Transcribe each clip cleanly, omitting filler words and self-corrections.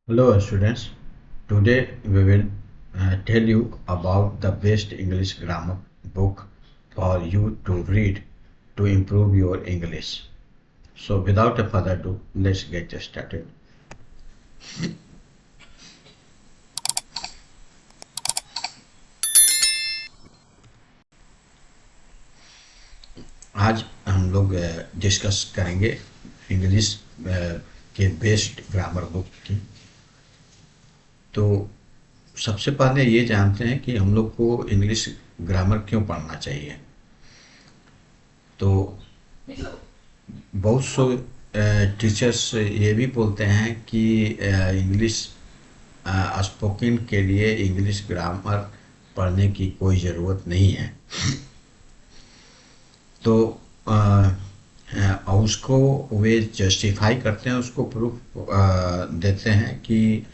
Hello students, today we will tell you about the best English grammar book for you to read to improve your English. So without a further ado, let's get started. आज हम लोग discuss करेंगे English के best grammar book की। तो सबसे पहले ये जानते हैं कि हम लोग को इंग्लिश ग्रामर क्यों पढ़ना चाहिए। तो बहुत से टीचर्स ये भी बोलते हैं कि इंग्लिश स्पोकन के लिए इंग्लिश ग्रामर पढ़ने की कोई ज़रूरत नहीं है। तो उसको वे जस्टिफाई करते हैं, उसको प्रूफ देते हैं कि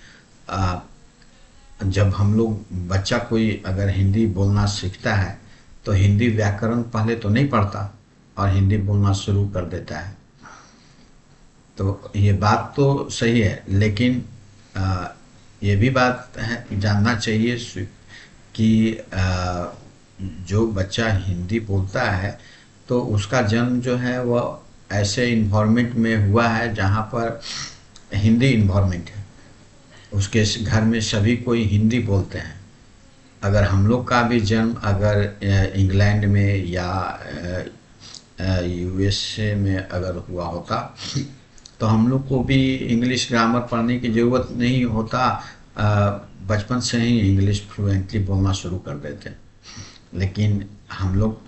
जब हम लोग बच्चा कोई अगर हिंदी बोलना सीखता है तो हिंदी व्याकरण पहले तो नहीं पढ़ता और हिंदी बोलना शुरू कर देता है। तो ये बात तो सही है, लेकिन ये भी बात है जानना चाहिए कि जो बच्चा हिंदी बोलता है तो उसका जन्म जो है वह ऐसे इन्वायरमेंट में हुआ है जहाँ पर हिंदी इन्वायरमेंट है। उसके घर में सभी कोई हिंदी बोलते हैं। अगर हम लोग का भी जन्म अगर इंग्लैंड में या यूएसए में अगर हुआ होता तो हम लोग को भी इंग्लिश ग्रामर पढ़ने की ज़रूरत नहीं होता, बचपन से ही इंग्लिश फ्लुएंटली बोलना शुरू कर देते। लेकिन हम लोग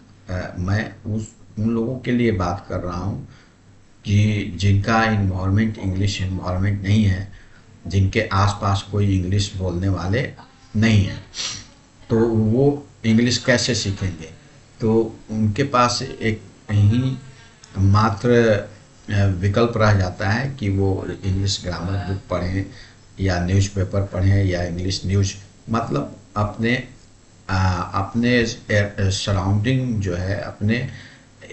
मैं उन लोगों के लिए बात कर रहा हूँ कि जिनका इन्वायरमेंट इंग्लिश इन्वायरमेंट नहीं है, जिनके आसपास कोई इंग्लिश बोलने वाले नहीं हैं, तो वो इंग्लिश कैसे सीखेंगे। तो उनके पास एक ही मात्र विकल्प रह जाता है कि वो इंग्लिश ग्रामर बुक पढ़ें या न्यूज़पेपर पढ़ें या इंग्लिश न्यूज़, मतलब अपने सराउंडिंग जो है, अपने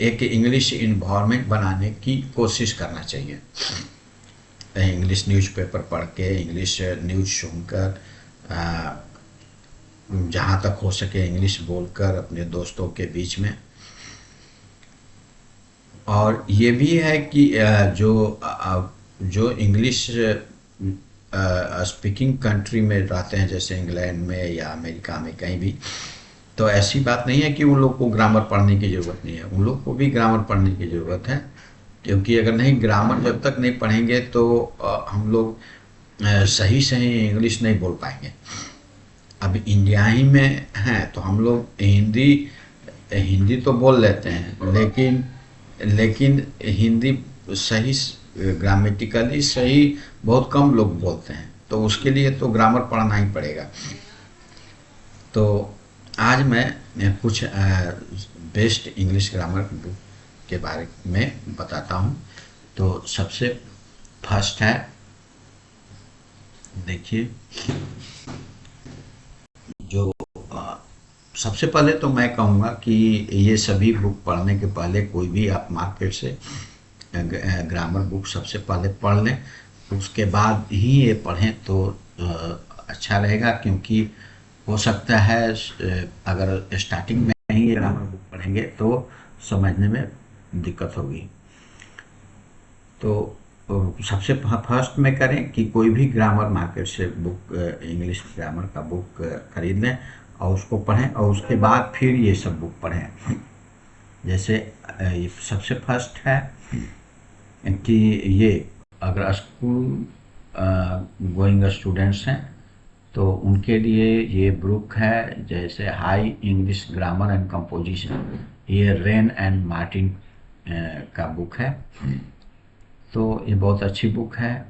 एक इंग्लिश इन्वायरमेंट बनाने की कोशिश करना चाहिए। इंग्लिश न्यूज़पेपर पढ़ के, इंग्लिश न्यूज़ सुनकर, जहाँ तक हो सके इंग्लिश बोलकर अपने दोस्तों के बीच में। और ये भी है कि जो इंग्लिश स्पीकिंग कंट्री में रहते हैं, जैसे इंग्लैंड में या अमेरिका में कहीं भी, तो ऐसी बात नहीं है कि उन लोग को ग्रामर पढ़ने की ज़रूरत नहीं है। उन लोग को भी ग्रामर पढ़ने की ज़रूरत है, क्योंकि अगर नहीं ग्रामर जब तक नहीं पढ़ेंगे तो हम लोग सही सही इंग्लिश नहीं बोल पाएंगे। अब इंडिया ही में हैं तो हम लोग हिंदी तो बोल लेते हैं, लेकिन हिंदी सही ग्रामेटिकली सही बहुत कम लोग बोलते हैं। तो उसके लिए तो ग्रामर पढ़ना ही पड़ेगा। तो आज मैं कुछ बेस्ट इंग्लिश ग्रामर बुक के बारे में बताता हूँ। तो सबसे फर्स्ट है, देखिए, जो सबसे पहले तो मैं कहूँगा कि ये सभी बुक पढ़ने के पहले कोई भी आप मार्केट से ग्रामर बुक सबसे पहले पढ़ लें, उसके बाद ही ये पढ़ें तो अच्छा रहेगा। क्योंकि हो सकता है अगर स्टार्टिंग में ही ग्रामर बुक पढ़ेंगे तो समझने में दिक्कत होगी। तो सबसे फर्स्ट में करें कि कोई भी ग्रामर मार्केट से बुक, इंग्लिश ग्रामर का बुक खरीद लें और उसको पढ़ें, और उसके बाद फिर ये सब बुक पढ़ें। जैसे ये सबसे फर्स्ट है कि ये अगर स्कूल गोइंग स्टूडेंट्स हैं तो उनके लिए ये बुक है, जैसे high English grammar and composition. ये रेन एंड मार्टिन का बुक है। तो ये बहुत अच्छी बुक है।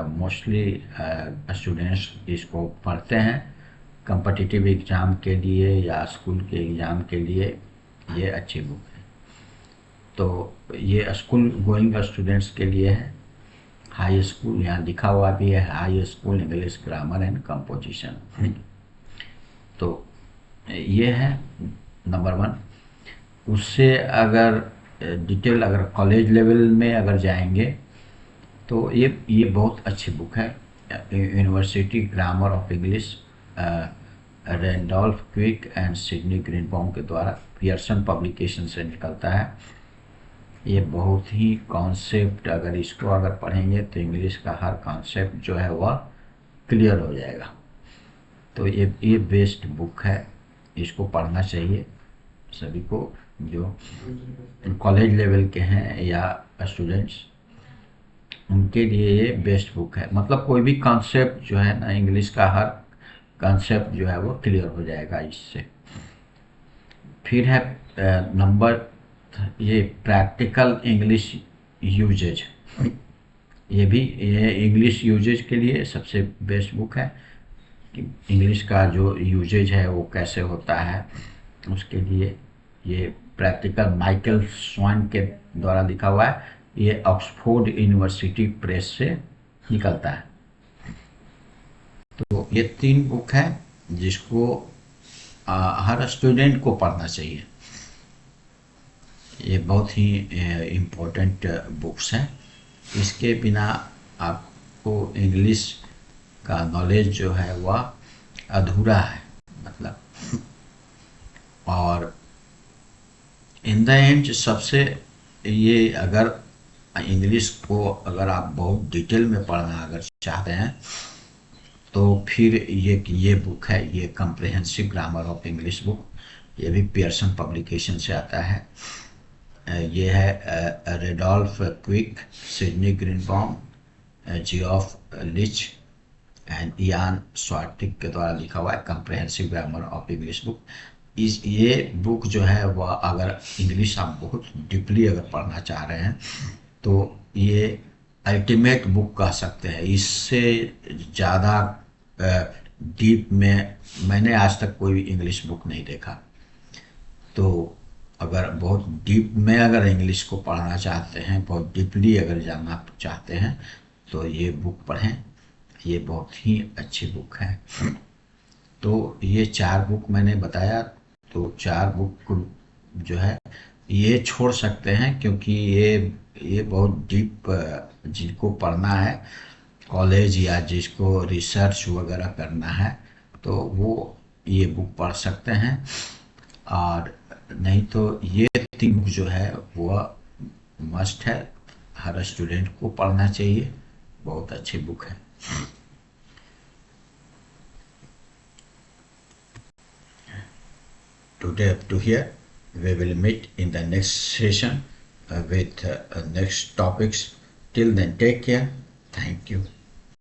मोस्टली स्टूडेंट्स इसको पढ़ते हैं कॉम्पिटिटिव एग्ज़ाम के लिए या स्कूल के एग्ज़ाम के लिए। ये अच्छी बुक है। तो ये स्कूल गोइंग स्टूडेंट्स के लिए है। हाई स्कूल, यहाँ लिखा हुआ भी है, high school English grammar and composition. तो ये है नंबर 1। उससे अगर डिटेल अगर कॉलेज लेवल में अगर जाएंगे तो ये बहुत अच्छी बुक है। University Grammar of English, Randolph क्विक एंड सिडनी ग्रीनबाउम के द्वारा पियर्सन पब्लिकेशन से निकलता है। ये बहुत ही कॉन्सेप्ट, अगर इसको अगर पढ़ेंगे तो इंग्लिश का हर कॉन्सेप्ट जो है वह क्लियर हो जाएगा। तो ये बेस्ट बुक है, इसको पढ़ना चाहिए सभी को जो कॉलेज लेवल के हैं या स्टूडेंट्स, उनके लिए ये बेस्ट बुक है। मतलब कोई भी कॉन्सेप्ट जो है ना, इंग्लिश का हर कॉन्सेप्ट जो है वो क्लियर हो जाएगा इससे। फिर है नंबर ये प्रैक्टिकल इंग्लिश यूजेज, ये इंग्लिश यूजेज के लिए सबसे बेस्ट बुक है कि इंग्लिश का जो यूजेज है वो कैसे होता है, उसके लिए ये प्रैक्टिकल माइकल स्वान के द्वारा लिखा हुआ है। ये ऑक्सफोर्ड यूनिवर्सिटी प्रेस से निकलता है। तो ये 3 बुक है जिसको हर स्टूडेंट को पढ़ना चाहिए। ये बहुत ही इम्पोर्टेंट बुक्स हैं। इसके बिना आपको इंग्लिश का नॉलेज जो है वह अधूरा है मतलब। और इन द एंड सबसे ये, अगर इंग्लिश को अगर आप बहुत डिटेल में पढ़ना अगर चाहते हैं तो फिर ये बुक है, ये comprehensive grammar of English book. ये भी पियर्सन पब्लिकेशन से आता है। ये है रेडोल्फ क्विक, Sidney Greenbaum, Geoff Leech and Ian Svartvik के द्वारा लिखा हुआ है, comprehensive grammar of English book. ये बुक जो है वह अगर इंग्लिश आप बहुत डीपली अगर पढ़ना चाह रहे हैं तो ये अल्टीमेट बुक कह सकते हैं। इससे ज़्यादा डीप में मैंने आज तक कोई भी इंग्लिश बुक नहीं देखा। तो अगर बहुत डीप में अगर इंग्लिश को पढ़ना चाहते हैं, बहुत डीपली अगर जानना चाहते हैं तो ये बुक पढ़ें। ये बहुत ही अच्छी बुक है। तो ये 4 बुक मैंने बताया, तो 4 बुक जो है ये छोड़ सकते हैं क्योंकि ये बहुत डीप जिनको पढ़ना है कॉलेज या जिसको रिसर्च वगैरह करना है तो वो ये बुक पढ़ सकते हैं। और नहीं तो ये 3 बुक जो है वो मस्ट है, हर स्टूडेंट को पढ़ना चाहिए। बहुत अच्छी बुक है। Today up to here. We will meet in the next session with next topics. Till then, take care. Thank you.